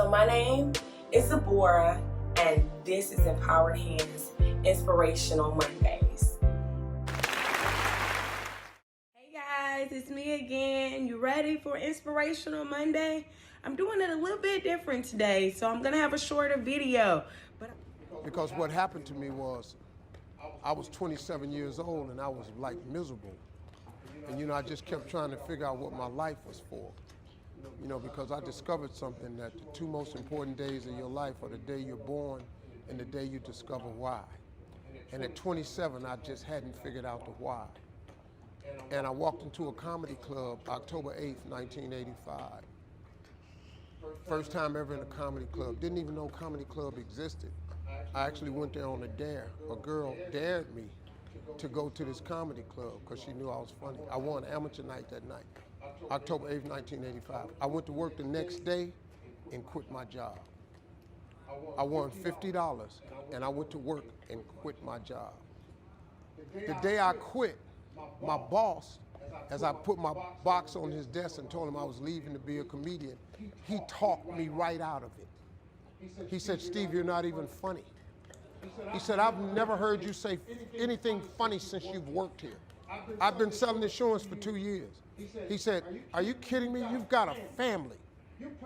So my name is Zibora, and this is Empowered Hands Inspirational Mondays. Hey guys, it's me again. You ready for Inspirational Monday? I'm doing it a little bit different today, so I'm gonna have a shorter video. Because what happened to me was, I was 27 years old and I was like miserable. And I just kept trying to figure out what my life was for. Because I discovered something, that the two most important days of your life are the day you're born and the day you discover why. And at 27, I just hadn't figured out the why. And I walked into a comedy club October 8th, 1985. First time ever in a comedy club. Didn't even know comedy club existed. I actually went there on a dare. A girl dared me to go to this comedy club because she knew I was funny. I won amateur night that night, October 8th, 1985. I went to work the next day and quit my job. I won $50 and I went to work and quit my job. The day I quit, my boss, as I put my box on his desk and told him I was leaving to be a comedian, he talked me right out of it. He said, "Steve, you're not even funny." He said, "I've never heard you say anything funny since you've worked here. I've been selling insurance for 2 years." He said, "Are you kidding me? You've got a family.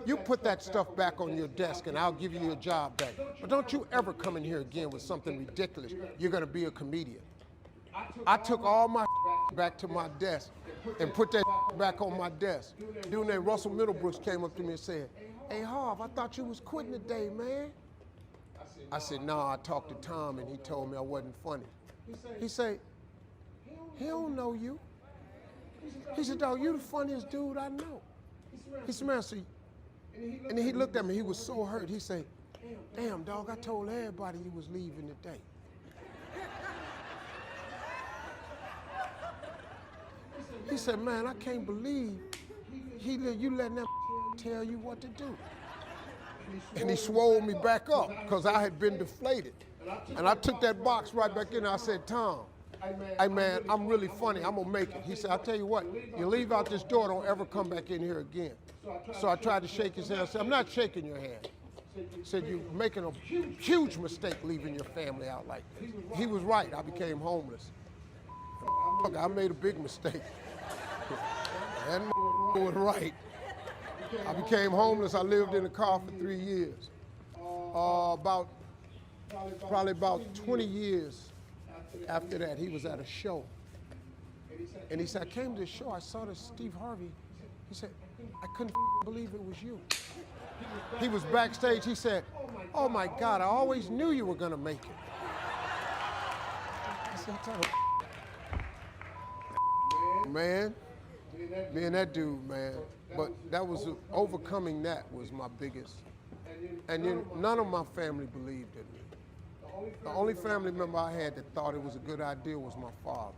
You put that stuff back on your desk and I'll give you your job back. But don't you ever come in here again with something ridiculous. You're gonna be a comedian." I took all my back to my desk and put that back on my desk. Dude named Russell Middlebrooks came up to me and said, "Hey Harv, I thought you was quitting today, man." I said, "Nah, I talked to Tom and he told me I wasn't funny." He said, "He don't know you." He said, "Dog, you the funniest dude I know." He said, "Man, see," and then he looked at me, he was so hurt. He said, "Damn, dog, I told everybody you was leaving today." He said, "Man, I can't believe you letting that tell you what to do." And he swole me back up because I had been deflated. And I took that box right back in. I said, "Tom, hey man, I'm really funny. I'm gonna make it." He said, "I'll tell you what, you leave out this door, don't ever come back in here again." So I tried to shake his hand. I said, "I'm not shaking your hand." He said, "You're making a huge mistake leaving your family out like this." He was right. I became homeless. I made a big mistake. That was right. I became homeless. I lived in a car for 3 years. Probably about 20 years after that, he was at a show. And he said, "I came to the show, I saw this Steve Harvey." He said, "I couldn't believe it was you." He was backstage. He said, "Oh my God, I always knew you were going to make it." I said, "Man, being that dude, man." But that was, overcoming that was my biggest. And then none of my family believed in me. The only family member I had that thought it was a good idea was my father.